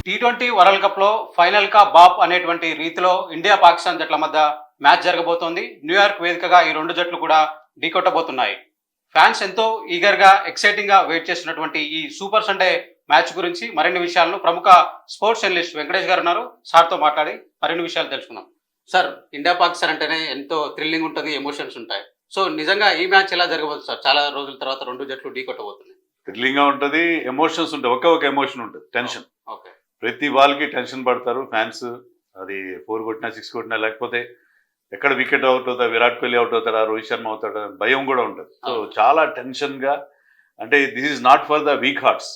T20 world cup లో final కా బాప్ అనేటువంటి రీతిలో ఇండియా పాకిస్తాన్ జట్ల మధ్య మ్యాచ్ జరగబోతోంది. న్యూయార్క్ వేదికగా ఈ రెండు జట్లు కూడా ఢీకొట్టబోతున్నాయి. ఫ్యాన్స్ ఎంతో ఈగర్ గా ఎక్సైటింగ్ గా వెయిట్ చేస్తున్నటువంటి ఈ సూపర్ సండే మ్యాచ్ గురించి మరిన్ని విషయాలను ప్రముఖ స్పోర్ట్స్ జర్నలిస్ట్ వెంకటేష్ గారు ఉన్నారు. సార్తో మాట్లాడి మరిన్ని విషయాలు తెలుసుకుందాం. సార్, ఇండియా పాకిస్తాన్ అంటేనే ఎంతో థ్రిల్లింగ్ ఉంటుంది, ఎమోషన్స్ ఉంటాయి. సో నిజంగా ఈ మ్యాచ్ ఎలా జరగబోతుంది సార్? చాలా రోజుల తర్వాత రెండు జట్లు ఢీకొట్టబోతున్నాయి. థ్రిల్లింగ్ గా ఉంటుంది, ఎమోషన్స్ ఉంటాయి. ఒక ఎమోషన్ ఉంటుంది, టెన్షన్. ఓకే. ప్రతి వాళ్ళకి టెన్షన్ పడతారు ఫ్యాన్స్. అది 4 కొట్టినా 6 కొట్టినా, లేకపోతే ఎక్కడ వికెట్ అవుట్ అవుతా, విరాట్ కోహ్లీ అవుట్ అవుతాడా, రోహిత్ శర్మ అవుతాడా, భయం కూడా ఉంటుంది. సో చాలా టెన్షన్ గా, అంటే this is not for the week hearts.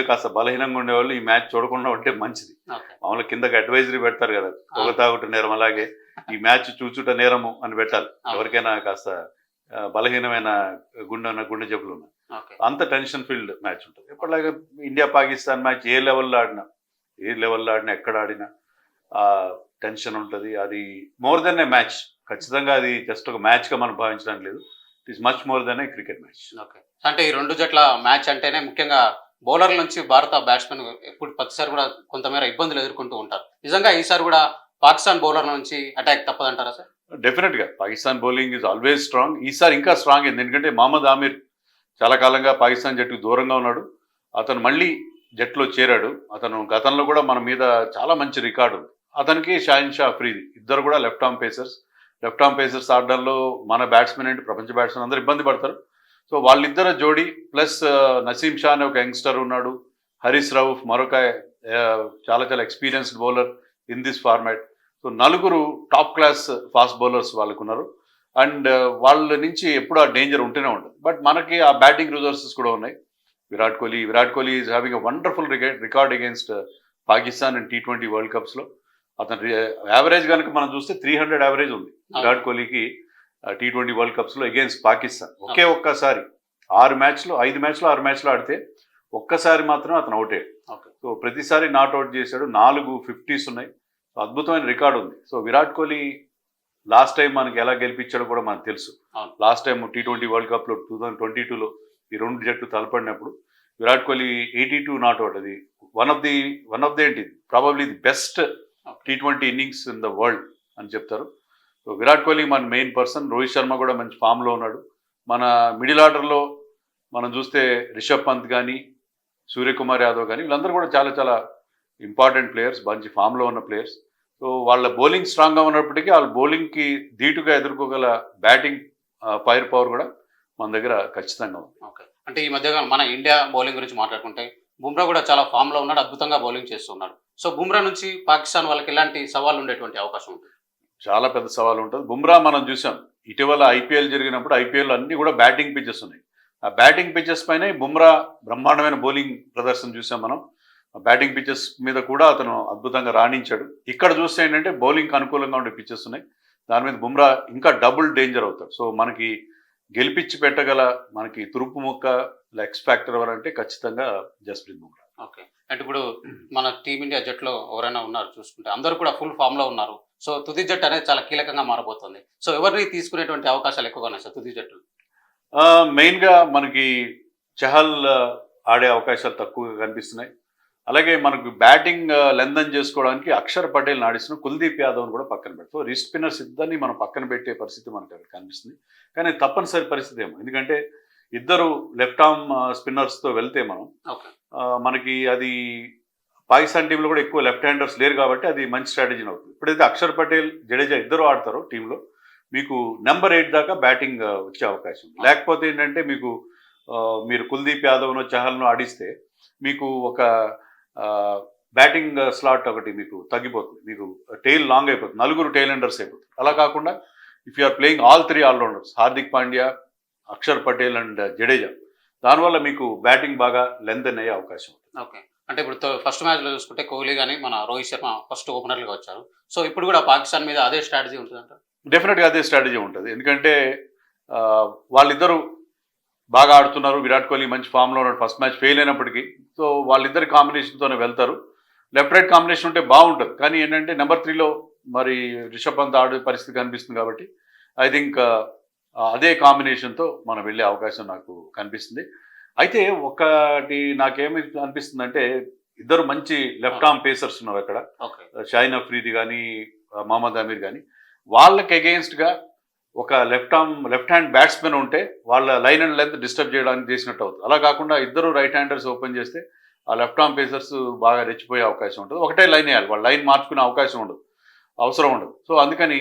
కాస్త బలహీనంగా ఉండేవాళ్ళు ఈ మ్యాచ్ చూడకుండా ఉంటే మంచిది. మామూలుగా కిందకి అడ్వైజరీ పెడతారు కదా, పొగ తాగుట నేరం, అలాగే ఈ మ్యాచ్ చూచుట నేరము అని పెట్టాలి. ఎవరికైనా కాస్త బలహీనమైన గుండె జబ్బులు ఉన్నాయి. అంత టెన్షన్ ఫీల్డ్ మ్యాచ్ ఉంటుంది. ఎప్పటిలాగా ఇండియా పాకిస్తాన్ మ్యాచ్ ఏ లెవెల్లో ఆడినా ఎక్కడ ఆడినా ఆ టెన్షన్ ఉంటుంది. అది మోర్ దెన్ ఏ మ్యాచ్. ఖచ్చితంగా అది జస్ట్ ఒక మ్యాచ్ గా మనం భావించడం లేదు. It is much more than A cricket match. అంటే ఈ రెండు జట్ల మ్యాచ్ అంటేనే ముఖ్యంగా బౌలర్ల నుంచి భారత బ్యాట్స్మెన్ ఎప్పుడు ప్రతిసారి కూడా కొంతమేర ఇబ్బందులు ఎదుర్కొంటూ ఉంటారు. నిజంగా ఈసారి కూడా పాకిస్తాన్ బౌలర్ల నుంచి అటాక్ తప్పదంటారా సార్? డెఫినెట్ గా Pakistan bowling is always strong. ఈసారి ఇంకా స్ట్రాంగ్ అయింది. ఎందుకంటే మహమ్మద్ ఆమిర్ చాలా కాలంగా పాకిస్తాన్ జట్టుకు దూరంగా ఉన్నాడు. అతను మళ్ళీ జట్టులో చేరాడు. అతను గతంలో కూడా మన మీద చాలా మంచి రికార్డు ఉంది. అతనికి షాహిన్ షా అఫ్రీది ఇద్దరు కూడా లెఫ్ట్ ఆర్మ్ పేసర్స్ ఆడడంలో మన బ్యాట్స్మెన్ అంటే ప్రపంచ బ్యాట్స్మెన్ అందరూ ఇబ్బంది పడతారు. సో వాళ్ళిద్దరు జోడీ ప్లస్ నసీం షా అనే ఒక యంగ్స్టర్ ఉన్నాడు, హరీష్ రౌఫ్ మరొక చాలా experienced bowler in this format. So నలుగురు టాప్ క్లాస్ ఫాస్ట్ బౌలర్స్ వాళ్ళకు ఉన్నారు. అండ్ వాళ్ళ నుంచి ఎప్పుడు ఆ డేంజర్ ఉంటూనే ఉంటుంది. బట్ మనకి ఆ బ్యాటింగ్ రిసోర్సెస్ కూడా ఉన్నాయి. Virat Kohli is having a wonderful record against Pakistan and T20 world కప్స్లో. అతను యావరేజ్ కనుక మనం చూస్తే 300 యావరేజ్ ఉంది విరాట్ కోహ్లీకి T20 వరల్డ్ కప్స్లో అగేన్స్ట్ పాకిస్తాన్. ఒక్కసారి 5 మ్యాచ్లో ఆడితే ఒక్కసారి మాత్రం అతను అవుట్ అయ్యాడు. సో ప్రతిసారి నాట్అవుట్ చేశాడు. 4 50s ఉన్నాయి. అద్భుతమైన రికార్డు ఉంది. So Virat Kohli last time మనకి ఎలా గెలిపించాడో కూడా మనకు తెలుసు. లాస్ట్ టైం T20 వరల్డ్ కప్లో 2022లో ఈ రెండు జట్లు తలపడినప్పుడు విరాట్ కోహ్లీ 82 నాట్అవుట్. అది వన్ ఆఫ్ ది ఏంటి probably the best T20 innings in the world అని చెప్తారు. సో విరాట్ కోహ్లీ మన మెయిన్ పర్సన్. రోహిత్ శర్మ కూడా మంచి ఫామ్లో ఉన్నాడు. మన మిడిల్ ఆర్డర్లో మనం చూస్తే రిషబ్ పంత్ కానీ, సూర్యకుమార్ యాదవ్ కానీ, వీళ్ళందరూ కూడా చాలా ఇంపార్టెంట్ ప్లేయర్స్, మంచి ఫామ్లో ఉన్న ప్లేయర్స్. సో వాళ్ళ బౌలింగ్ స్ట్రాంగ్గా ఉన్నప్పటికీ వాళ్ళ బౌలింగ్కి ధీటుగా ఎదుర్కోగల బ్యాటింగ్ ఫైర్ పవర్ కూడా మన దగ్గర ఖచ్చితంగా ఉంది. అంటే ఈ మధ్యగా మన ఇండియా బౌలింగ్ గురించి మాట్లాడుకుంటే బుమ్రా కూడా చాలా ఫామ్లో ఉన్నాడు, అద్భుతంగా బౌలింగ్ చేస్తున్నాడు. సో బుమ్రా నుంచి పాకిస్తాన్ వాళ్ళకి ఎలాంటి సవాళ్ళు ఉండేటువంటి అవకాశం ఉంటుంది? చాలా పెద్ద సవాల్ ఉంటుంది. బుమ్రా మనం చూసాం ఇటీవల IPL జరిగినప్పుడు. IPL అన్ని కూడా బ్యాటింగ్ పిచ్చెస్ ఉన్నాయి. ఆ బ్యాటింగ్ పిచ్చెస్ పైనే బుమ్రా బ్రహ్మాండమైన బౌలింగ్ ప్రదర్శన చూసాం మనం. బ్యాటింగ్ పిచ్చెస్ మీద కూడా అతను అద్భుతంగా రాణించాడు. ఇక్కడ చూస్తే ఏంటంటే బౌలింగ్ అనుకూలంగా ఉండే పిచ్చెస్ ఉన్నాయి. దాని మీద బుమ్రా ఇంకా డబుల్ డేంజర్ అవుతాడు. సో మనకి గెలిపించి పెట్టగల మనకి తురుపు ముక్క ఎక్స్ ఫ్యాక్టర్ ఎవరంటే ఖచ్చితంగా జస్ప్రీత్ బుమ్రా. ఓకే. అంటే ఇప్పుడు మన టీమిండియా జట్టులో ఎవరైనా ఉన్నారు చూసుకుంటే అందరూ కూడా ఫుల్ ఫామ్ లో ఉన్నారు. సో తుది జట్టు అనేది చాలా కీలకంగా మారబోతుంది. సో ఎవరిని తీసుకునేటువంటి అవకాశాలు ఎక్కువగా ఉన్నాయి సార్ తుది జట్టు? మెయిన్గా మనకి చహల్ ఆడే అవకాశాలు తక్కువగా కనిపిస్తున్నాయి. అలాగే మనకు బ్యాటింగ్ లెందన్ చేసుకోవడానికి అక్షర్ పటేల్ ఆడిస్తున్న కుల్దీప్ యాదవ్ని కూడా పక్కన పెడతాం. రిస్ట్ స్పిన్నర్స్ ఇద్దరిని మనం పక్కన పెట్టే పరిస్థితి మనకు కనిపిస్తుంది. కానీ తప్పనిసరి పరిస్థితి ఏమో, ఎందుకంటే ఇద్దరు లెఫ్ట్ ఆర్మ్ స్పిన్నర్స్తో వెళ్తే మనకి అది పాకిస్తాన్ టీంలో కూడా ఎక్కువ లెఫ్ట్ హ్యాండర్స్ లేరు కాబట్టి అది మంచి స్ట్రాటజీ అవుతుంది. ఇప్పుడైతే అక్షర్ పటేల్, జడేజా ఇద్దరు ఆడతారో టీంలో మీకు నెంబర్ 8 దాకా బ్యాటింగ్ వచ్చే అవకాశం. లేకపోతే ఏంటంటే మీరు కుల్దీప్ యాదవ్ను చహల్ను ఆడిస్తే మీకు ఒక బ్యాటింగ్ స్లాట్ ఒకటి మీకు తగ్గిపోతుంది. మీకు టెయిల్ లాంగ్ అయిపోతుంది, 4 టెయిల్ ఎండర్స్ అయిపోతుంది. అలా కాకుండా if you are playing all 3 all rounders, Hardik Pandya, Akshar Patel and Jadeja, దానివల్ల మీకు బ్యాటింగ్ బాగా లెంత్ అయ్యే అవకాశం ఉంటుంది. ఓకే. అంటే ఇప్పుడు ఫస్ట్ మ్యాచ్లో చూసుకుంటే కోహ్లీ కానీ మన రోహిత్ శర్మ ఫస్ట్ ఓపెనర్లుగా వచ్చారు. సో ఇప్పుడు కూడా పాకిస్తాన్ మీద అదే స్ట్రాటజీ ఉంటుందంట? డెఫినెట్గా అదే స్ట్రాటజీ ఉంటుంది. ఎందుకంటే వాళ్ళిద్దరూ బాగా ఆడుతున్నారు. విరాట్ కోహ్లీ మంచి ఫామ్లో ఉన్నాడు. ఫస్ట్ మ్యాచ్ ఫెయిల్ అయినప్పటికీ సో వాళ్ళిద్దరి కాంబినేషన్తోనే వెళ్తారు. లెఫ్ట్ రైట్ కాంబినేషన్ ఉంటే బాగుంటుంది. కానీ ఏంటంటే నెంబర్ 3లో మరి రిషబ్ పంత్ ఆడే పరిస్థితి కనిపిస్తుంది కాబట్టి ఐ థింక్ అదే కాంబినేషన్తో మనం వెళ్ళే అవకాశం నాకు కనిపిస్తుంది. అయితే ఒకటి నాకేమి అనిపిస్తుందంటే ఇద్దరు మంచి లెఫ్ట్ ఆర్మ్ పేసర్స్ ఉన్నారు అక్కడ. ఓకే. షాహిన్ అఫ్రీది కానీ మహమ్మద్ అమీర్ కానీ వాళ్ళకి అగెయిన్స్ట్గా ఒక లెఫ్ట్ హ్యాండ్ బ్యాట్స్మెన్ ఉంటే వాళ్ళ లైన్ అండ్ లెంత్ డిస్టర్బ్ చేయడానికి చేసినట్టు అవుతుంది. అలా కాకుండా ఇద్దరు రైట్ హ్యాండర్స్ ఓపెన్ చేస్తే ఆ లెఫ్ట్ ఆర్మ్ పేసర్స్ బాగా రెచ్చిపోయే అవకాశం ఉంటుంది. ఒకటే లైన్ వేయాలి, వాళ్ళ లైన్ మార్చుకునే అవకాశం ఉండదు, అవసరం ఉండదు. సో అందుకని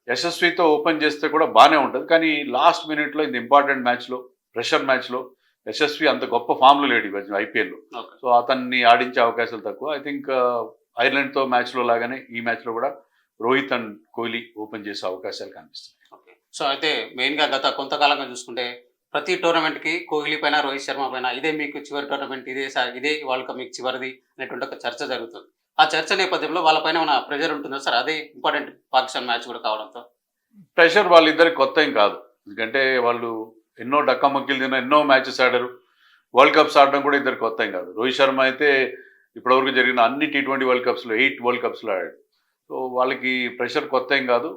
యశస్వితో ఓపెన్ చేస్తే కూడా బాగానే ఉంటుంది. కానీ లాస్ట్ మినిట్లో ఇది ఇంపార్టెంట్ మ్యాచ్లో, ప్రెషర్ మ్యాచ్లో యశస్వి అంత గొప్ప ఫామ్లో లేడు ఈ ఐపీఎల్లో. సో అతన్ని ఆడించే అవకాశాలు తక్కువ. ఐ థింక్ ఐర్లాండ్తో మ్యాచ్లో లాగానే ఈ మ్యాచ్లో కూడా రోహిత్ అండ్ కోహ్లీ ఓపెన్ చేసే అవకాశాలు కనిపిస్తున్నాయి. ఓకే. సో అయితే మెయిన్గా గత కొంతకాలంగా చూసుకుంటే ప్రతి టోర్నమెంట్కి కోహ్లీ పైన, రోహిత్ శర్మ పైన ఇదే మీకు చివరి టోర్నమెంట్, ఇదే వరల్డ్ కప్ మీకు చివరిది అనేటువంటి ఒక చర్చ జరుగుతుంది. ఆ చర్చ నేపథ్యంలో వాళ్ళపైన ఉన్న ప్రెషర్ ఉంటుందా సార్? అదే ఇంపార్టెంట్ పాకిస్తాన్ మ్యాచ్ కూడా కావడంతో ప్రెషర్ వాళ్ళిద్దరికి కొత్త ఏం కాదు. ఎందుకంటే వాళ్ళు ఎన్నో డక్కమ్మకిలు తిన్న ఎన్నో మ్యాచెస్ ఆడారు. వరల్డ్ కప్స్ ఆడడం కూడా ఇద్దరికి కొత్త ఏం కాదు. రోహిత్ శర్మ అయితే ఇప్పటివరకు జరిగిన అన్ని T20 వరల్డ్ కప్స్లో 8 వరల్డ్ కప్స్లో ఆడాడు. సో వాళ్ళకి ప్రెషర్ కొత్త ఏం కాదు.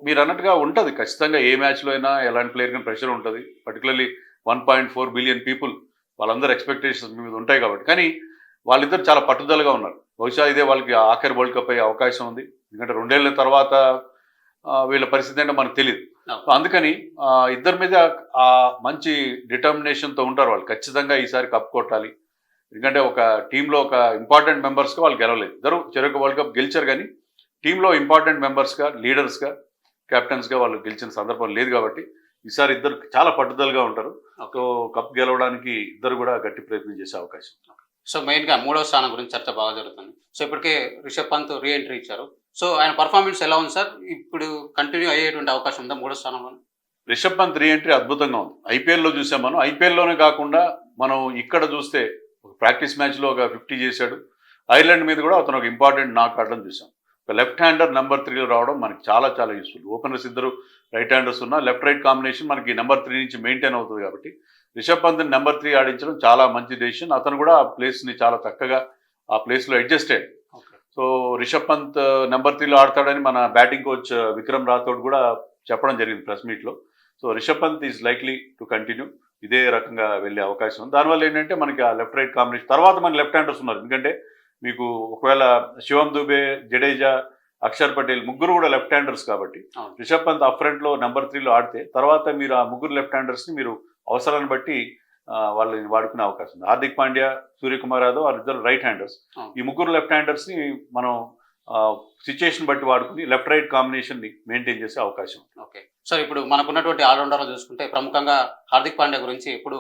మీరు అన్నట్టుగా ఉంటుంది ఖచ్చితంగా. ఏ మ్యాచ్లో అయినా ఎలాంటి ప్లేయర్ కానీ ప్రెషర్ ఉంటుంది. పర్టికులర్లీ 1.4 బిలియన్ పీపుల్ వాళ్ళందరూ ఎక్స్పెక్టేషన్స్ మీద ఉంటాయి కాబట్టి. కానీ వాళ్ళిద్దరు చాలా పట్టుదలగా ఉన్నారు. బహుశా ఇదే వాళ్ళకి ఆఖరి వరల్డ్ కప్ అయ్యే అవకాశం ఉంది. ఎందుకంటే 2 ఏళ్ల తర్వాత వీళ్ళ పరిస్థితి ఏంటో మనకు తెలియదు. అందుకని ఇద్దరి మీద మంచి డిటర్మినేషన్తో ఉంటారు వాళ్ళు. ఖచ్చితంగా ఈసారి కప్ కొట్టాలి. ఎందుకంటే ఒక టీంలో ఒక ఇంపార్టెంట్ మెంబర్స్గా వాళ్ళు గెలవలేదు. ఇద్దరు చెరొక వరల్డ్ కప్ గెలిచారు, కానీ టీంలో ఇంపార్టెంట్ మెంబర్స్గా, లీడర్స్గా, కెప్టెన్స్గా వాళ్ళు గెలిచిన సందర్భం లేదు. కాబట్టి ఈసారి ఇద్దరు చాలా పట్టుదలగా ఉంటారు. సో కప్ గెలవడానికి ఇద్దరు కూడా గట్టి ప్రయత్నం చేసే అవకాశం. సో మెయిన్గా 3వ స్థానం గురించి చర్చ బాగా జరుగుతుంది. సో ఇప్పటికే రిషబ్ పంత్ రీ ఎంట్రీ ఇచ్చారు. సో ఆయన పర్ఫార్మెన్స్ ఎలా ఉంది సార్? ఇప్పుడు కంటిన్యూ అయ్యేటువంటి అవకాశం ఉందా 3వ స్థానంలో? రిషబ్ పంత్ రీ ఎంట్రీ అద్భుతంగా ఉంది. ఐపీఎల్లో చూసాం మనం. ఐపీఎల్లోనే కాకుండా మనం ఇక్కడ చూస్తే ప్రాక్టీస్ మ్యాచ్లో ఒక 50 చేశాడు. ఐర్లాండ్ మీద కూడా అతను ఒక ఇంపార్టెంట్ నాక్ ఆడడం చూసాం. ఒక లెఫ్ట్ హ్యాండర్ నెంబర్ 3లో రావడం మనకి చాలా చాలా యూస్ఫుల్. ఓపెనర్స్ ఇద్దరు రైట్ హ్యాండర్స్ ఉన్న లెఫ్ట్ రైట్ కాంబినేషన్ మనకి నెంబర్ 3 నుంచి మెయింటైన్ అవుతుంది. కాబట్టి రిషబ్ పంత్ నెంబర్ 3 ఆడించడం చాలా మంచి డెసిషన్. అతను కూడా ఆ ప్లేస్ని చాలా చక్కగా ఆ ప్లేస్లో అడ్జస్ట్ అయ్యాడు. సో రిషబ్ పంత్ నెంబర్ 3లో ఆడతాడని మన బ్యాటింగ్ కోచ్ విక్రమ్ రాథోడ్ కూడా చెప్పడం జరిగింది ప్రెస్ మీట్లో. So Rishabh Pant is likely to continue. ఇదే రకంగా వెళ్ళే అవకాశం ఉంది. దానివల్ల ఏంటంటే మనకి ఆ లెఫ్ట్ రైట్ కాంబినేషన్ తర్వాత మన లెఫ్ట్ హ్యాండర్స్ ఉన్నారు. ఎందుకంటే మీకు ఒకవేళ శివం దుబే, జడేజా, అక్షర్ పటేల్ ముగ్గురు కూడా లెఫ్ట్ హ్యాండర్స్ కాబట్టి రిషబ్ పంత్ అప్ ఫ్రంట్లో నెంబర్ 3లో ఆడితే తర్వాత మీరు ఆ ముగ్గురు లెఫ్ట్ హ్యాండర్స్ని మీరు అవసరాన్ని బట్టి వాళ్ళని వాడుకునే అవకాశం ఉంది. హార్దిక్ పాండ్యా, సూర్యకుమార్ యాదవ్ వారిద్దరు రైట్ హ్యాండర్స్. ఈ ముగ్గురు లెఫ్ట్ హ్యాండర్స్ని మనం సిచ్యుయేషన్ బట్టి వాడుకుని లెఫ్ట్ రైట్ కాంబినేషన్ని మెయింటైన్ చేసే అవకాశం ఉంది. ఓకే సార్, ఇప్పుడు మనకున్నటువంటి ఆల్రౌండర్లో చూసుకుంటే ప్రముఖంగా హార్దిక్ పాండ్యా గురించి ఎప్పుడు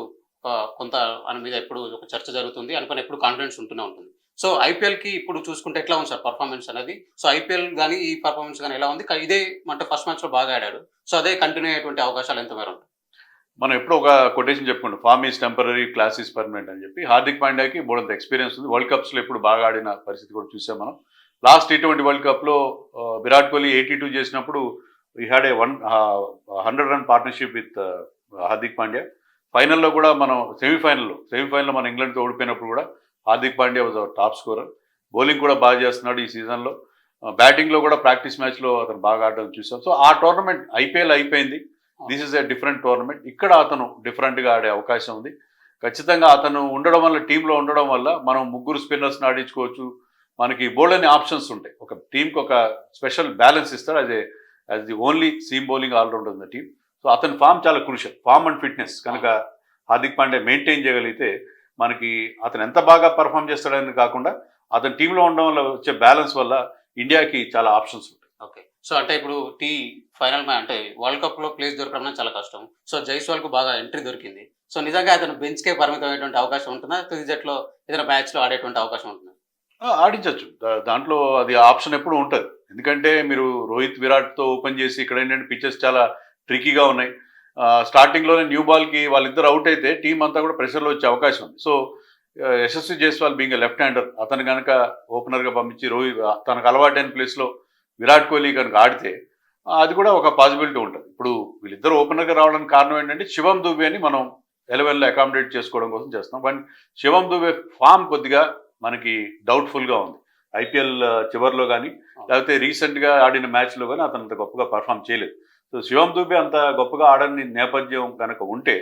కొంత ఆయన మీద ఎప్పుడు ఒక చర్చ జరుగుతుంది, అనుకుని ఎప్పుడు కాన్ఫిడెన్స్ ఉంటూనే ఉంటుంది. సో ఐపీఎల్కి ఇప్పుడు చూసుకుంటే ఎట్లా ఉంది సార్ పర్ఫార్మెన్స్ అనేది? సో ఐపీఎల్ కానీ ఈ పర్ఫార్మెన్స్ కానీ ఎలా ఉంది? ఇదే అంటే ఫస్ట్ మ్యాచ్లో బాగా ఆడాడు. సో అదే కంటిన్యూ అయ్యేటువంటి అవకాశాలు ఎంత మేర ఉంటాయి? మనం ఎప్పుడు ఒక కొటేషన్ చెప్పుకుంటాం, form is temporary, class is permanent అని చెప్పి. హార్దిక్ పాండ్యాకి బోడంత ఎక్స్పీరియన్స్ ఉంది. వరల్డ్ కప్స్లో ఎప్పుడు బాగా ఆడిన పరిస్థితి కూడా చూసాం మనం. లాస్ట్ T20 వరల్డ్ కప్లో విరాట్ కోహ్లీ 82 చేసినప్పుడు we had a 100 run partnership with Hardik Pandya. ఫైనల్లో కూడా మనం సెమీఫైనల్లో మనం ఇంగ్లాండ్తో ఓడిపోయినప్పుడు కూడా Hardik Pandya was our top scorer. Bowling కూడా బాగా చేస్తున్నాడు ఈ సీజన్లో. బ్యాటింగ్లో కూడా ప్రాక్టీస్ మ్యాచ్లో అతను బాగా ఆడడం చూసాం. సో ఆ టోర్నమెంట్ ఐపీఎల్ అయిపోయింది. This is a different tournament. ఇక్కడ అతను డిఫరెంట్గా ఆడే అవకాశం ఉంది. ఖచ్చితంగా అతను ఉండడం వల్ల, టీంలో ఉండడం వల్ల మనం ముగ్గురు స్పిన్నర్స్ని ఆడించుకోవచ్చు. మనకి బౌలర్ని ఆప్షన్స్ ఉంటాయి. ఒక టీంకి ఒక స్పెషల్ బ్యాలెన్స్ ఇస్తారు. As the only seam bowling allrounder ఉన్న టీం. సో అతని ఫామ్ చాలా క్రూషియల్. ఫామ్ అండ్ ఫిట్నెస్ కనుక హార్దిక్ పాండ్యా మెయింటైన్ చేయగలిగితే మనకి అతను ఎంత బాగా పర్ఫామ్ చేస్తాడని కాకుండా అతని టీంలో ఉండడం వల్ల వచ్చే బ్యాలెన్స్ వల్ల ఇండియాకి చాలా ఆప్షన్స్ ఉంటాయి. ఓకే. సో అంటే ఇప్పుడు ఫైనల్ అంటే వరల్డ్ కప్లో ప్లేస్ దొరకడం చాలా కష్టం. సో జైస్వాల్కు బాగా ఎంట్రీ దొరికింది. సో నిజంగా అతను బెంచ్కే పరిమితమైనటువంటి అవకాశం ఉంటుందా? తుది జట్లో ఏదైనా మ్యాచ్లో ఆడేటువంటి అవకాశం ఉంటుందా? ఆడించవచ్చు. దాంట్లో అది ఆప్షన్ ఎప్పుడు ఉంటుంది. ఎందుకంటే మీరు రోహిత్, విరాట్తో ఓపెన్ చేసి ఇక్కడ ఏంటంటే పిచెస్ చాలా ట్రికీగా ఉన్నాయి. స్టార్టింగ్లోనే న్యూ బాల్కి వాళ్ళిద్దరు అవుట్ అయితే టీం అంతా కూడా ప్రెషర్లో వచ్చే అవకాశం ఉంది. So Yashasvi Jaiswal being left hander, అతను కనుక ఓపెనర్గా పంపించి రోహిత్ తనకు అలవాటైన ప్లేస్లో విరాట్ కోహ్లీ కనుక ఆడితే అది కూడా ఒక పాసిబిలిటీ ఉంటుంది. ఇప్పుడు వీళ్ళిద్దరు ఓపెనర్గా రావడానికి కారణం ఏంటంటే శివం దుబేని మనం 11లో అకామిడేట్ చేసుకోవడం కోసం చేస్తున్నాం. కానీ శివం దుబే ఫామ్ కొద్దిగా మనకి డౌట్ఫుల్గా ఉంది. ఐపీఎల్ చివరిలో కానీ లేకపోతే రీసెంట్గా ఆడిన మ్యాచ్లో కానీ అతను అంత గొప్పగా పర్ఫామ్ చేయలేదు. సో శివం దుబే అంత గొప్పగా ఆడని నేపథ్యం కనుక ఉంటే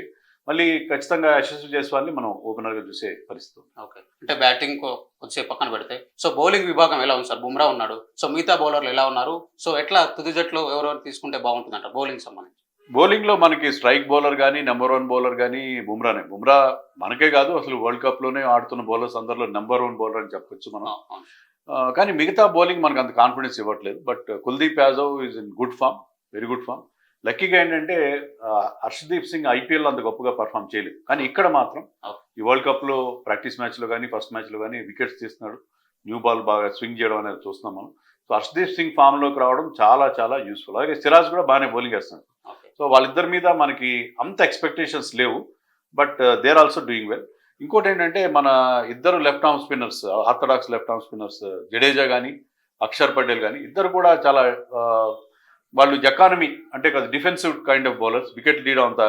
మళ్ళీ ఖచ్చితంగా యశస్వి జైస్వాల్ని మనం ఓపెనర్గా చూసే పరిస్థితి ఉంది. ఓకే. అంటే బ్యాటింగ్ కొద్దిసేపు పక్కన పెడితే సో బౌలింగ్ విభాగం ఎలా ఉంది సార్? బుమ్రా ఉన్నాడు. సో మిగతా బౌలర్లు ఎలా ఉన్నారు? సో ఎట్లా తుది జట్టులో ఎవరెవరు తీసుకుంటే బాగుంటుందంట బౌలింగ్ సంబంధించి? బౌలింగ్లో మనకి స్ట్రైక్ బౌలర్ కానీ నెంబర్ 1 బౌలర్ కానీ బుమ్రానే. బుమ్రా మనకే కాదు అసలు వరల్డ్ కప్లోనే ఆడుతున్న బౌలర్స్ అందరిలో నెంబర్ 1 బౌలర్ అని చెప్పొచ్చు మనం. అవును. కానీ మిగతా బౌలింగ్ మనకు అంత కాన్ఫిడెన్స్ ఇవ్వట్లేదు. But Kuldeep Yadav is in good form, very good form. లక్కీగా ఏంటంటే హర్షదీప్ సింగ్ ఐపీఎల్ అంత గొప్పగా పర్ఫామ్ చేయలేదు. కానీ ఇక్కడ మాత్రం ఈ వరల్డ్ కప్లో ప్రాక్టీస్ మ్యాచ్లో కానీ ఫస్ట్ మ్యాచ్లో కానీ వికెట్స్ తీస్తున్నాడు. న్యూ బాల్ బాగా స్వింగ్ చేయడం అనేది చూస్తున్నాం మనం. సో హర్షదీప్ సింగ్ ఫామ్లోకి రావడం చాలా చాలా యూస్ఫుల్. అలాగే సిరాజ్ కూడా బాగానే బౌలింగ్ వేస్తున్నాడు. సో వాళ్ళిద్దరి మీద మనకి అంత ఎక్స్పెక్టేషన్స్ లేవు. But they are also doing well. ఇంకోటి ఏంటంటే మన ఇద్దరు left arm spinners, orthodox left arm spinners Jadeja కానీ అక్షర్ పటేల్ కానీ ఇద్దరు కూడా చాలా వాళ్ళు ఎకానమీ అంటే defensive kind of bowlers, wicket తీయడం అంత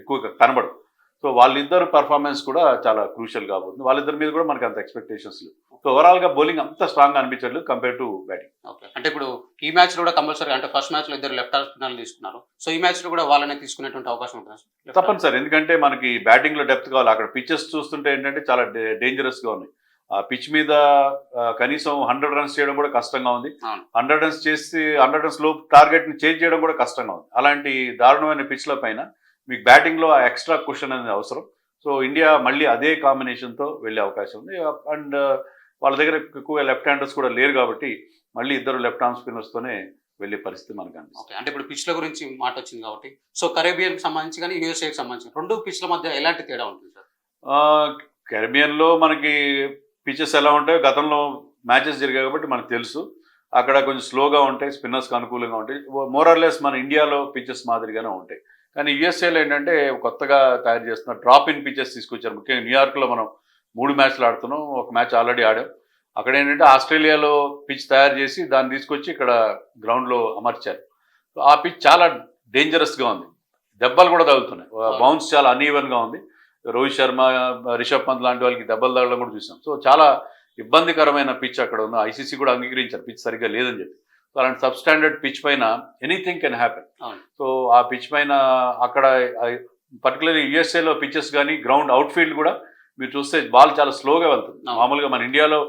ఎక్కువ కనబడదు. సో వాళ్ళిద్దరు పర్ఫార్మెన్స్ కూడా చాలా క్రూషియల్ కాబోతుంది. వాళ్ళిద్దరి మీద కూడా మనకి అంత ఎక్స్పెక్టేషన్స్ లేవు. సో ఓవరాల్గా బౌలింగ్ అంత స్ట్రాంగ్ అనిపించట్లేదు కంపేర్ టు బ్యాటింగ్. ఓకే. అంటే ఇప్పుడు ఈ మ్యాచ్ లో కూడా కంపల్సరీ అంటే ఫస్ట్ మ్యాచ్ లో ఇద్దరు లెఫ్ట్ ఆర్మ్ స్పిన్నర్లు తీసుకున్నారు. సో ఈ మ్యాచ్ లో కూడా వాళ్ళనే తీసుకునేటువంటి అవకాశం ఉంటుంది తప్పనిసరి. ఎందుకంటే మనకి బ్యాటింగ్ లో డెప్త్ కావాలి. అక్కడ పిచ్చెస్ చూస్తుంటే ఏంటంటే చాలా డేంజరస్ గా ఉన్నాయి. ఆ పిచ్ మీద కనీసం 100 రన్స్ చేయడం కూడా కష్టంగా ఉంది. 100 రన్స్ చేసి 100 రన్స్ లోపు టార్గెట్ ని చేంజ్ చేయడం కూడా కష్టంగా ఉంది. అలాంటి దారుణమైన పిచ్ల పైన మీకు బ్యాటింగ్ లో ఎక్స్ట్రా క్వశ్చన్ అనేది అవసరం. సో ఇండియా మళ్ళీ అదే కాంబినేషన్ తో వెళ్ళే అవకాశం ఉంది. అండ్ వాళ్ళ దగ్గర ఎక్కువ లెఫ్ట్ హ్యాండర్స్ కూడా లేరు కాబట్టి మళ్ళీ ఇద్దరు లెఫ్ట్ ఆర్మ్ స్పిన్నర్స్ తోనే వెళ్ళే పరిస్థితి మనకు అనిపిస్తుంది. అంటే ఇప్పుడు పిచ్ల గురించి మాట వచ్చింది కాబట్టి సో కరేబియన్ కి సంబంధించి కానీ యూఎస్ఏకి సంబంధించి రెండు పిచ్ల మధ్య ఎలాంటి తేడా ఉంటుంది సార్? కెరీబియన్ లో మనకి పిచెస్ ఎలా ఉంటాయో గతంలో మ్యాచెస్ జరిగాయి కాబట్టి మనకు తెలుసు. అక్కడ కొంచెం స్లోగా ఉంటాయి, స్పిన్నర్స్కి అనుకూలంగా ఉంటాయి. మోరర్లెస్ మన ఇండియాలో పిచెస్ మాదిరిగానే ఉంటాయి. కానీ యూఎస్ఏలో ఏంటంటే కొత్తగా తయారు చేస్తున్న డ్రాప్ ఇన్ పిచెస్ తీసుకొచ్చారు. ముఖ్యంగా న్యూయార్క్లో మనం 3 మ్యాచ్లు ఆడుతున్నాం, ఒక మ్యాచ్ ఆల్రెడీ ఆడాం. అక్కడ ఏంటంటే ఆస్ట్రేలియాలో పిచ్ తయారు చేసి దాన్ని తీసుకొచ్చి ఇక్కడ గ్రౌండ్లో అమర్చారు. ఆ పిచ్ చాలా డేంజరస్గా ఉంది, దెబ్బలు కూడా తగులుతున్నాయి, బౌన్స్ చాలా అన్ఈవెన్గా ఉంది. రోహిత్ శర్మ, రిషబ్ పంత్ లాంటి వాళ్ళకి దెబ్బలు తగలడం కూడా చూసాం. సో చాలా ఇబ్బందికరమైన పిచ్ అక్కడ ఉంది. ఐసీసీ కూడా అంగీకరించారు పిచ్ సరిగ్గా లేదని చెప్పి. సో అలాంటి సబ్ స్టాండర్డ్ పిచ్ పైన ఎనీథింగ్ కెన్ హ్యాపెన్. సో ఆ పిచ్ పైన అక్కడ పర్టికులర్లీ యూఎస్ఏలో పిచెస్ కానీ గ్రౌండ్ అవుట్ ఫీల్డ్ కూడా మీరు చూస్తే బాల్ చాలా స్లోగా వెళ్తుంది. మామూలుగా మన ఇండియాలో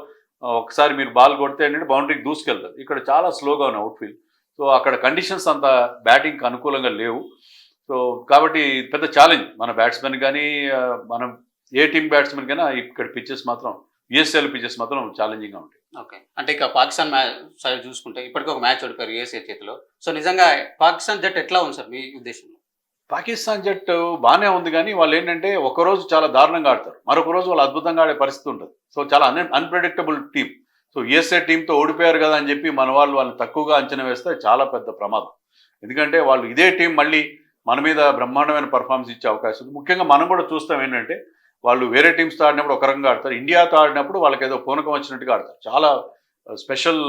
ఒకసారి మీరు బాల్ కొడితే ఏంటంటే బౌండరీకి దూసుకెళ్తారు, ఇక్కడ చాలా స్లోగా ఉంది అవుట్ ఫీల్డ్. సో అక్కడ కండిషన్స్ అంత బ్యాటింగ్కి అనుకూలంగా లేవు. సో కాబట్టి పెద్ద ఛాలెంజ్ మన బ్యాట్స్మెన్ కానీ మనం ఏ టీమ్ బ్యాట్స్మెన్ కైనా ఇక్కడ పిచెస్ మాత్రం యూఎస్ఏలో పిచెస్ మాత్రం ఛాలెంజింగ్గా ఉంటాయి. ఓకే. అంటే ఇక పాకిస్తాన్ సైడ్ చూసుకుంటే ఇప్పటికీ ఒక మ్యాచ్ ఓడిపోయారు యూఎస్ఏ చేతిలో. సో నిజంగా పాకిస్తాన్ జట్టు ఎట్లా ఉంది సార్ మీ ఉద్దేశంలో? పాకిస్తాన్ జట్టు బాగానే ఉంది, కానీ వాళ్ళు ఏంటంటే ఒకరోజు చాలా దారుణంగా ఆడతారు, మరొక రోజు వాళ్ళు అద్భుతంగా ఆడే పరిస్థితి ఉంటుంది. సో చాలా అన్ప్రెడిక్టబుల్ టీం. సో యూఎస్ఏ టీంతో ఓడిపోయారు కదా అని చెప్పి మన వాళ్ళని తక్కువగా అంచనా వేస్తే చాలా పెద్ద ప్రమాదం. ఎందుకంటే వాళ్ళు ఇదే టీం మళ్ళీ మన మీద బ్రహ్మాండమైన పర్ఫార్మెన్స్ ఇచ్చే అవకాశం ఉంది. ముఖ్యంగా మనం కూడా చూస్తాం ఏంటంటే వాళ్ళు వేరే టీమ్స్తో ఆడినప్పుడు ఒక రకంగా ఆడతారు, ఇండియాతో ఆడినప్పుడు వాళ్ళకి ఏదో పూనకం వచ్చినట్టుగా ఆడతారు. చాలా స్పెషల్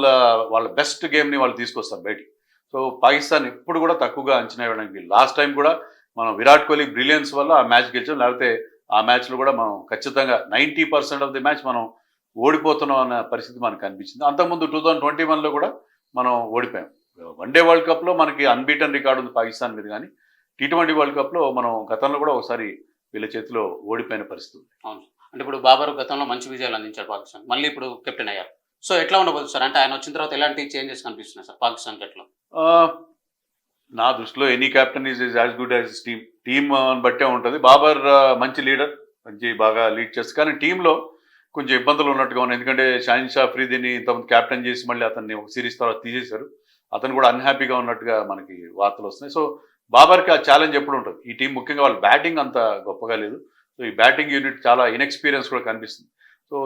వాళ్ళ బెస్ట్ గేమ్ని వాళ్ళు తీసుకొస్తారు బయటికి. సో పాకిస్తాన్ ఎప్పుడు కూడా తక్కువగా అంచనా వేయడానికి. లాస్ట్ టైం కూడా మనం విరాట్ కోహ్లీ బ్రిలియన్స్ వల్ల ఆ మ్యాచ్ గెలిచాం, లేకపోతే ఆ మ్యాచ్లో కూడా మనం ఖచ్చితంగా 90% ఆఫ్ ది మ్యాచ్ మనం ఓడిపోతున్నాం అన్న పరిస్థితి మనకు అనిపించింది. అంతకుముందు 2021లో కూడా మనం ఓడిపోయాం. వన్డే వరల్డ్ కప్లో మనకి అన్బీటన్ రికార్డు ఉంది పాకిస్తాన్ మీద, కానీ T20 వరల్డ్ కప్లో మనం గతంలో కూడా ఒకసారి వీళ్ళ చేతిలో ఓడిపోయిన పరిస్థితి ఉంది. అవును. అంటే ఇప్పుడు బాబర్ గతంలో మంచి విజయాలు అందించారు పాకిస్తాన్, మళ్ళీ ఇప్పుడు కెప్టెన్ అయ్యారు. సో ఎట్లా ఉండబోతుంది సార్? అంటే ఆయన వచ్చిన తర్వాత ఎలాంటి చేంజెస్ కనిపిస్తున్నాయి సార్ పాకిస్తాన్ జట్లో? నా దృష్టిలో any captain is as good as team బట్టే ఉంటుంది. బాబర్ మంచి లీడర్, బాగా లీడ్ చేస్తారు, కానీ టీంలో కొంచెం ఇబ్బందులు ఉన్నట్టుగా ఉన్నాయి. ఎందుకంటే షాహిన్ షా అఫ్రీదీని ఇంతకుముందు క్యాప్టెన్ చేసి మళ్ళీ అతన్ని ఒక సిరీస్ తర్వాత తీసేశారు. అతను కూడా అన్హ్యాపీగా ఉన్నట్టుగా మనకి వార్తలు వస్తున్నాయి. సో బాబర్కి ఆ ఛాలెంజ్ ఎప్పుడు ఉంటుంది. ఈ టీం ముఖ్యంగా వాళ్ళ బ్యాటింగ్ అంత గొప్పగా లేదు. సో ఈ బ్యాటింగ్ యూనిట్ చాలా ఇన్ఎక్స్పీరియన్స్ కూడా కనిపిస్తుంది. సో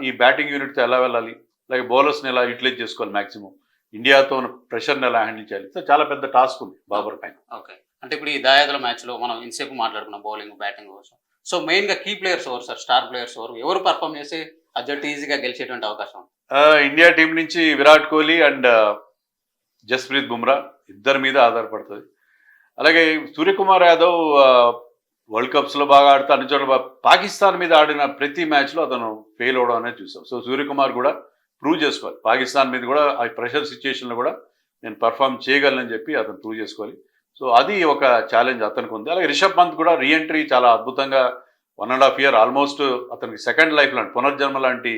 ఈ బ్యాటింగ్ యూనిట్తో ఎలా వెళ్ళాలి, అలాగే బౌలర్స్ని ఎలా యూటిలైజ్ చేసుకోవాలి, మ్యాక్సిమం ఇండియాతో ప్రెషర్ని ఎలా హ్యాండిల్ చేయాలి, సో చాలా పెద్ద టాస్క్ ఉంది బాబర్ పైన. ఓకే. అంటే ఇప్పుడు ఈ దాయాదుల మ్యాచ్లో మనం ఇంతసేపు మాట్లాడుకున్నాం బౌలింగ్ బ్యాటింగ్ కోసం. సో మెయిన్గా కీ ప్లేయర్స్ ఎవరు సార్? స్టార్ ప్లేయర్స్ ఎవరు పర్ఫామ్ చేస్తే ఆ జట్టు ఈజీగా గెలిచేటువంటి అవకాశం? ఇండియా టీం నుంచి విరాట్ కోహ్లీ అండ్ జస్ప్రీత్ బుమ్రా ఇద్దరి మీద ఆధారపడుతుంది. అలాగే సూర్యకుమార్ యాదవ్ వరల్డ్ కప్స్లో బాగా ఆడుతూ అన్ని చోట్ల పాకిస్తాన్ మీద ఆడిన ప్రతి మ్యాచ్లో అతను ఫెయిల్ అవడం అనేది చూసాం. సో సూర్యకుమార్ కూడా ప్రూవ్ చేసుకోవాలి, పాకిస్తాన్ మీద కూడా ఆ ప్రెషర్ సిచ్యుయేషన్లో కూడా నేను పర్ఫామ్ చేయగలనని చెప్పి అతను ప్రూవ్ చేసుకోవాలి. సో అది ఒక ఛాలెంజ్ అతనికి ఉంది. అలాగే రిషబ్ పంత్ కూడా రీఎంట్రీ చాలా అద్భుతంగా 1.5 year ఆల్మోస్ట్ అతనికి సెకండ్ లైఫ్ లాంటి పునర్జన్మ లాంటి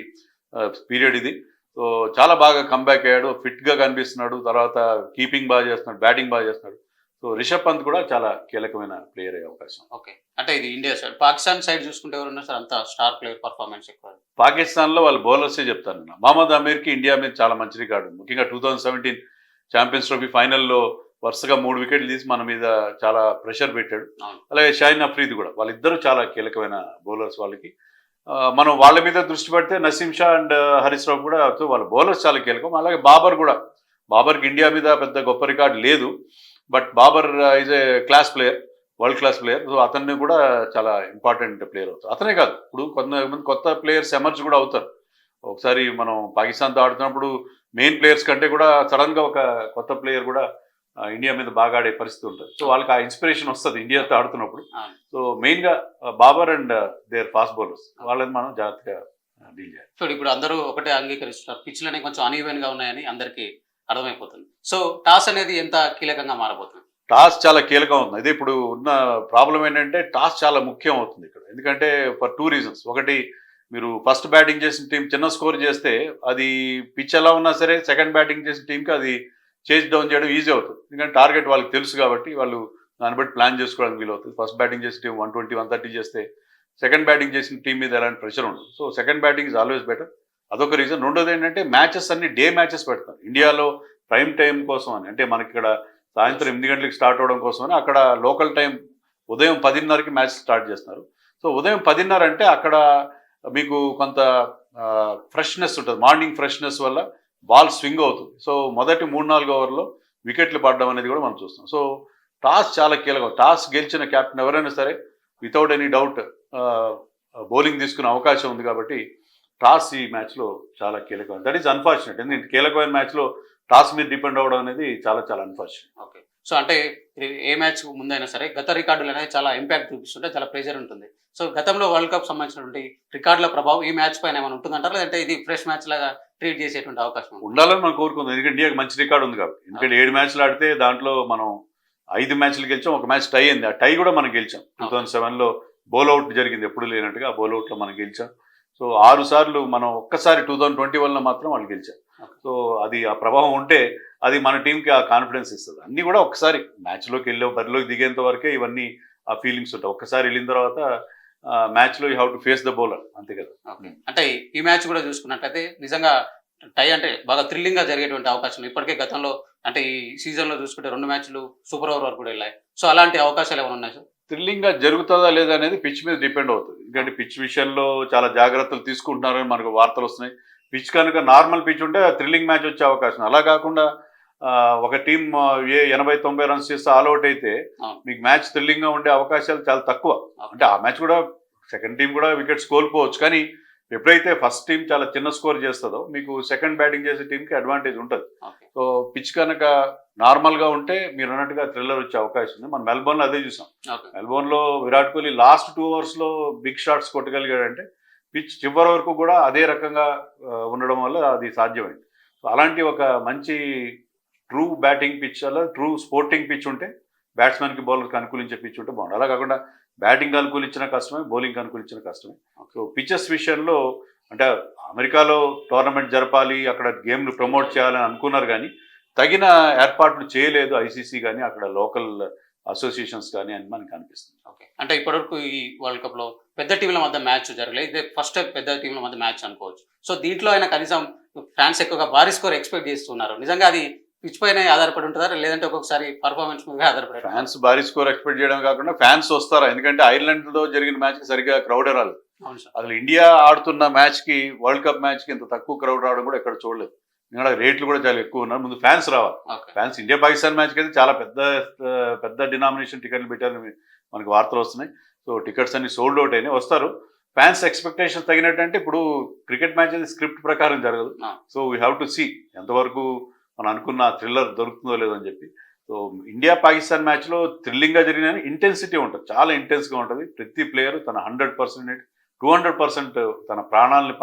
పీరియడ్ ఇది. సో చాలా బాగా కంబ్యాక్ అయ్యాడు, ఫిట్గా కనిపిస్తున్నాడు, తర్వాత కీపింగ్ బాగా చేస్తున్నాడు, బ్యాటింగ్ బాగా చేస్తున్నాడు. సో రిషబ్ పంత్ కూడా చాలా కీలకమైన ప్లేయర్ అయ్యే అవకాశం. ఓకే, అంటే ఇది ఇండియా సైడ్. పాకిస్తాన్ సైడ్ చూసుకుంటే ఎవరున్నారు సార్ అంత స్టార్ ప్లేయర్ పర్ఫార్మెన్స్ ఎక్కువ? పాకిస్తాన్లో వాళ్ళ బౌలర్సే చెప్తాను నేను. మహమ్మద్ అమీర్కి ఇండియా మీద చాలా మంచి రికార్డు ఉంది. ముఖ్యంగా 2017 ఛాంపియన్స్ ట్రోఫీ ఫైనల్లో వరుసగా 3 వికెట్లు తీసి మన మీద చాలా ప్రెషర్ పెట్టాడు. అలాగే షాహిన్ అఫ్రీది కూడా, వాళ్ళిద్దరూ చాలా కీలకమైన బౌలర్స్ వాళ్ళకి. మనం వాళ్ళ మీద దృష్టి పెడితే నసీం షా అండ్ హరీష్ రావు కూడా వాళ్ళ బౌలర్స్ చాలా కీలకం. అలాగే బాబర్ కూడా, బాబర్కి ఇండియా మీద పెద్ద గొప్ప రికార్డు లేదు, but Babar is a class player, world class player. So అతన్ని కూడా చాలా ఇంపార్టెంట్ ప్లేయర్ అవుతారు. అతనే కాదు, ఇప్పుడు కొంతమంది కొత్త ప్లేయర్స్ ఎమర్జ్ కూడా అవుతారు. ఒకసారి మనం పాకిస్తాన్తో ఆడుతున్నప్పుడు మెయిన్ ప్లేయర్స్ కంటే కూడా సడన్గా ఒక కొత్త ప్లేయర్ కూడా ఇండియా మీద బాగా ఆడే పరిస్థితి ఉంటుంది. సో వాళ్ళకి ఆ ఇన్స్పిరేషన్ వస్తుంది ఇండియాతో ఆడుతున్నప్పుడు. సో మెయిన్గా Babar and their fast bowlers, వాళ్ళని మనం జాగ్రత్తగా డీల్ చేయాలి. సో ఇప్పుడు అందరూ ఒకటే అంగీకరిస్తున్నారు, పిచ్లు అనేవి కొంచెం అన్ఈవెన్గా ఉన్నాయని అందరికీ అర్థమైపోతుంది. సో టాస్ అనేది ఎంత కీలకంగా మారబోతుంది? టాస్ చాలా కీలకం అవుతుంది. అదే ఇప్పుడు ఉన్న ప్రాబ్లం ఏంటంటే టాస్ చాలా ముఖ్యం అవుతుంది ఇక్కడ. ఎందుకంటే ఫర్ 2 reasons. ఒకటి, మీరు ఫస్ట్ బ్యాటింగ్ చేసిన టీం చిన్న స్కోర్ చేస్తే అది పిచ్ ఎలా ఉన్నా సరే సెకండ్ బ్యాటింగ్ చేసిన టీంకి అది చేజ్ డౌన్ చేయడం ఈజీ అవుతుంది. ఎందుకంటే టార్గెట్ వాళ్ళకి తెలుసు కాబట్టి వాళ్ళు దాన్ని బట్టి ప్లాన్ చేసుకోవడానికి వీలవుతుంది. ఫస్ట్ బ్యాటింగ్ చేసిన టీం 120, 130 చేస్తే సెకండ్ బ్యాటింగ్ చేసిన టీం మీద ఎలాంటి ప్రెషర్ ఉండదు. So second batting is always better, అదొక రీజన్. రెండోది ఏంటంటే మ్యాచెస్ అన్ని డే మ్యాచెస్ పెడతారు ఇండియాలో ప్రైమ్ టైం కోసం అని. అంటే మనకి ఇక్కడ సాయంత్రం 8 గంటలకు స్టార్ట్ అవడం కోసం అని అక్కడ లోకల్ టైం ఉదయం 10:30కి మ్యాచ్ స్టార్ట్ చేస్తున్నారు. సో ఉదయం 10:30 అంటే అక్కడ మీకు కొంత ఫ్రెష్నెస్ ఉంటుంది, మార్నింగ్ ఫ్రెష్నెస్ వల్ల బాల్ స్వింగ్ అవుతుంది. సో మొదటి 3-4 ఓవర్లో వికెట్లు పడడం అనేది కూడా మనం చూస్తాం. సో టాస్ చాలా కీలకం. టాస్ గెలిచిన కెప్టెన్ ఎవరైనా సరే వితౌట్ ఎనీ డౌట్ బౌలింగ్ తీసుకునే అవకాశం ఉంది. కాబట్టి టాస్ ఈ మ్యాచ్లో చాలా కీలకం. That is unfortunate. ఎందుకంటే కీలకమైన మ్యాచ్లో టాస్ మీద డిపెండ్ అవ్వడం అనేది చాలా చాలా అన్ఫార్చునేట్. ఓకే, సో అంటే ఏ మ్యాచ్ ముందైనా సరే గత రికార్డులు అనేది చాలా ఇంపాక్ట్ చూపిస్తుంటే చాలా ప్రెషర్ ఉంటుంది. సో గతంలో వరల్డ్ కప్ సంబంధించినటువంటి రికార్డుల ప్రభావం ఈ మ్యాచ్ పైన ఏమైనా ఉంటుందంటారా, లేదంటే ఇది ఫ్రెష్ మ్యాచ్ లాగా ట్రీట్ చేసేటువంటి అవకాశం ఉండాలని మనం కోరుకుందాం. ఎందుకంటే ఇండియాకి మంచి రికార్డు ఉంది కాబట్టి. ఎందుకంటే 7 మ్యాచ్లు ఆడితే దాంట్లో మనం 5 మ్యాచ్లు గెలిచాం, ఒక మ్యాచ్ టై అయింది. ఆ టై కూడా మనం గెలిచాం. 2007లో బౌల్అవుట్ జరిగింది, ఎప్పుడు లేనట్టుగా ఆ బౌల్అవుట్లో మనం గెలిచాం. సో 6 సార్లు మనం ఒక్కసారి 2021లో మాత్రం వాళ్ళు గెలిచాం. సో అది ఆ ప్రభావం ఉంటే అది మన టీంకి ఆ కాన్ఫిడెన్స్ ఇస్తుంది. అన్నీ కూడా ఒకసారి మ్యాచ్లోకి వెళ్ళే బరిలోకి దిగేంత వరకే ఇవన్నీ ఆ ఫీలింగ్స్ ఉంటాయి. ఒక్కసారి వెళ్ళిన తర్వాత మ్యాచ్లో you have to face the bowler, అంతే కదా. అంటే ఈ మ్యాచ్ కూడా చూసుకున్నట్లయితే నిజంగా టై అంటే బాగా థ్రిల్లింగ్గా జరిగేటువంటి అవకాశం ఇప్పటికే గతంలో, అంటే ఈ సీజన్లో చూసుకుంటే 2 మ్యాచ్లు సూపర్ ఓవర్ వరకు కూడా వెళ్ళాయి. సో అలాంటి అవకాశాలు ఏమైనా ఉన్నాయి సార్? థ్రిల్లింగ్గా జరుగుతుందా లేదా అనేది పిచ్ మీద డిపెండ్ అవుతుంది. ఎందుకంటే పిచ్ విషయంలో చాలా జాగ్రత్తలు తీసుకుంటున్నారని మనకు వార్తలు వస్తున్నాయి. పిచ్ కనుక నార్మల్ పిచ్ ఉంటే థ్రిల్లింగ్ మ్యాచ్ వచ్చే అవకాశం. అలా కాకుండా ఒక టీం 80-90 రన్స్ చేస్తే ఆల్అౌట్ అయితే మీకు మ్యాచ్ థ్రిల్లింగ్గా ఉండే అవకాశాలు చాలా తక్కువ. అంటే ఆ మ్యాచ్ కూడా సెకండ్ టీం కూడా వికెట్స్ కోల్పోవచ్చు, కానీ ఎప్పుడైతే ఫస్ట్ టీం చాలా చిన్న స్కోర్ చేస్తుందో మీకు సెకండ్ బ్యాటింగ్ చేసే టీంకి అడ్వాంటేజ్ ఉంటుంది. సో పిచ్ కనుక నార్మల్గా ఉంటే మీరు అన్నట్టుగా థ్రిల్లర్ వచ్చే అవకాశం ఉంది. మనం మెల్బోర్న్లో అదే చూసాం. మెల్బోర్న్లో విరాట్ కోహ్లీ లాస్ట్ 2 ఓవర్స్లో బిగ్ షాట్స్ కొట్టగలిగాడంటే పిచ్ చివరి వరకు కూడా అదే రకంగా ఉండడం వల్ల అది సాధ్యమైంది. సో అలాంటి ఒక మంచి ట్రూ బ్యాటింగ్ పిచ్ అలా ట్రూ స్పోర్టింగ్ పిచ్ ఉంటే బ్యాట్స్మెన్కి బౌలర్కి అనుకూలించే పిచ్ ఉంటే బాగుంటుంది. అలా కాకుండా బ్యాటింగ్ అనుకూలించిన కష్టమే, బౌలింగ్ అనుకూలించిన కష్టమే. సో పిచెస్ విషయంలో అంటే అమెరికాలో టోర్నమెంట్ జరపాలి, అక్కడ గేమ్ను ప్రమోట్ చేయాలని అనుకున్నారు, కానీ తగిన ఏర్పాట్లు చేయలేదు ఐసీసీ కానీ అక్కడ లోకల్ అసోసియేషన్స్ కానీ అని మనకు అనిపిస్తుంది. ఓకే, అంటే ఇప్పటివరకు ఈ వరల్డ్ కప్లో పెద్ద టీంల మధ్య మ్యాచ్ జరగలేదు, ఇదే ఫస్ట్ పెద్ద టీంల మధ్య మ్యాచ్ అనుకోవచ్చు. సో దీంట్లో అయినా కనీసం ఫ్యాన్స్ ఎక్కువగా భారీ స్కోర్ ఎక్స్పెక్ట్ చేస్తున్నారు. నిజంగా అది పిచ్ పైన ఆధారపడి ఉంటుందా, లేదంటే ఒక్కొక్కసారి పర్ఫార్మెన్స్ మీద ఆధారపడి? ఫ్యాన్స్ భారీ స్కోర్ ఎక్స్పెక్ట్ చేయడం కాకుండా ఫ్యాన్స్ వస్తారా? ఎందుకంటే ఐర్లాండ్తో జరిగిన మ్యాచ్కి సరిగ్గా క్రౌడ్ రాలేదు. అసలు ఇండియా ఆడుతున్న మ్యాచ్కి, వరల్డ్ కప్ మ్యాచ్కి ఇంత తక్కువ క్రౌడ్ రావడం కూడా ఎక్కడ చూడలేదు. ఎందుకంటే రేట్లు కూడా చాలా ఎక్కువ ఉన్నారు. ముందు ఫ్యాన్స్ రావాలి. ఫ్యాన్స్ ఇండియా పాకిస్తాన్ మ్యాచ్కి అయితే చాలా పెద్ద డినామినేషన్ టికెట్లు పెట్టారని మనకు వార్తలు వస్తున్నాయి. సో టికెట్స్ అన్ని సోల్డ్ అవుట్ అయినాయి, వస్తారు. ఫ్యాన్స్ ఎక్స్పెక్టేషన్స్ తగినట్టు ఇప్పుడు క్రికెట్ మ్యాచ్ అనేది స్క్రిప్ట్ ప్రకారం జరగదు. So we have to see ఎంతవరకు మనం అనుకున్న థ్రిల్లర్ దొరుకుతుందో లేదో అని చెప్పి. సో ఇండియా పాకిస్తాన్ మ్యాచ్లో థ్రిల్లింగ్గా జరిగిన ఇంటెన్సిటీ ఉంటుంది, చాలా ఇంటెన్స్గా ఉంటుంది. ప్రతి ప్లేయర్ తన 100%, 200% తన ప్రాణాలని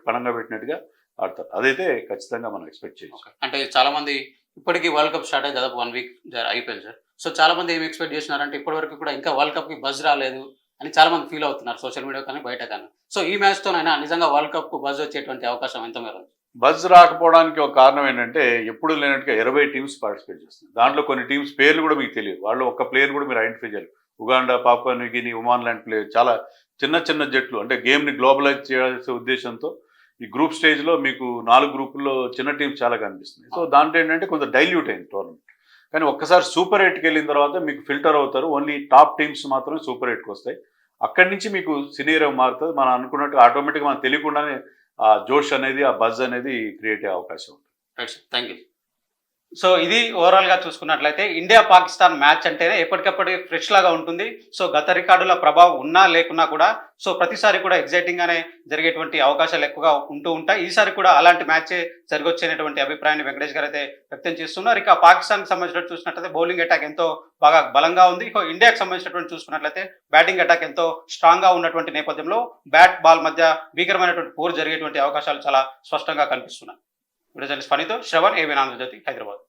పణంగా పెట్టినట్టుగా ఆడతారు. అదైతే ఖచ్చితంగా మనం ఎక్స్పెక్ట్ చేయొచ్చు. అంటే చాలా మంది ఇప్పటికీ వరల్డ్ కప్ స్టార్ట్ అయ్యి దాదాపు 1 వీక్ అయిపోయింది సార్. సో చాలా మంది ఏమి ఎక్స్‌పెక్ట్ చేస్తున్నారంటే ఇప్పటివరకు కూడా ఇంకా వరల్డ్ కప్‌కి బజ్ రాలేదు అని చాలా మంది ఫీల్ అవుతున్నారు సోషల్ మీడియా కానీ, బయట కానీ. సో ఈ మ్యాచ్‌తోనైనా నిజంగా వరల్డ్ కప్‌కు బజ్ వచ్చేటువంటి అవకాశం ఎంత మేర ఉంది? బజ్ రాకపోవడానికి ఒక కారణం ఏంటంటే ఎప్పుడు లేనట్టుగా 20 టీమ్స్ పార్టిసిపేట్ చేస్తుంది. దాంట్లో కొన్ని టీమ్స్ పేర్లు కూడా మీకు తెలియదు. వాళ్ళు ఒక్క ప్లేయర్ కూడా మీరు ఐడెంటిఫై చేయలేరు. ఉగాండా, పాపువా న్యూగిని, ఒమాన్ లాంటి ప్లేయర్ చాలా చిన్న చిన్న జట్లు అంటే గేమ్ని గ్లోబలైజ్ చేయాల్సే ఉద్దేశంతో ఈ గ్రూప్ స్టేజ్లో మీకు 4 గ్రూపుల్లో చిన్న టీమ్స్ చాలా కనిపిస్తుంది. సో దాంట్లో ఏంటంటే కొంచెం డైల్యూట్ అయింది టోర్నమెంట్. కానీ ఒక్కసారి సూపర్ ఎయిట్కి వెళ్ళిన తర్వాత మీకు ఫిల్టర్ అవుతారు. ఓన్లీ టాప్ టీమ్స్ మాత్రమే సూపర్ ఎయిట్కి వస్తాయి. అక్కడి నుంచి మీకు సినీరం మారుతుంది. మనం అనుకున్నట్టు ఆటోమేటిక్గా మనం తెలియకుండానే ఆ జోష్ అనేది, ఆ బజ్ అనేది క్రియేట్ అయ్యే అవకాశం ఉంటుంది. Right sir. Thank you. So ఇది ఓవరాల్‌గా చూసుకున్నట్లయితే ఇండియా పాకిస్తాన్ మ్యాచ్ అంటేనే ఎప్పటికప్పటికి ఫ్రెష్ లాగా ఉంటుంది. సో గత రికార్డుల ప్రభావం ఉన్నా లేకున్నా కూడా సో ప్రతిసారి కూడా ఎక్సైటింగ్‌గానే జరిగేటువంటి అవకాశాలు ఎక్కువగా ఉంటూ ఉంటాయి. ఈసారి కూడా అలాంటి మ్యాచే జరగొచ్చనేటువంటి అభిప్రాయాన్ని వెంకటేష్ గారు అయితే వ్యక్తం చేస్తున్నారు. ఇక పాకిస్తాన్‌కి సంబంధించినట్టు చూసినట్లయితే బౌలింగ్ అటాక్ ఎంతో బాగా బలంగా ఉంది. ఇక ఇండియాకి సంబంధించినటువంటి చూసుకున్నట్లయితే బ్యాటింగ్ అటాక్ ఎంతో స్ట్రాంగ్‌గా ఉన్నటువంటి నేపథ్యంలో బ్యాట్ బాల్ మధ్య భీకరమైనటువంటి పోరు జరిగేటువంటి అవకాశాలు చాలా స్పష్టంగా కనిపిస్తున్నాయి. వీడియో జర్నలిస్ట్ ఫణితో శ్రవణ్, ఏబీఎన్ ఆంధ్రజ్యోతి, హైదరాబాద్.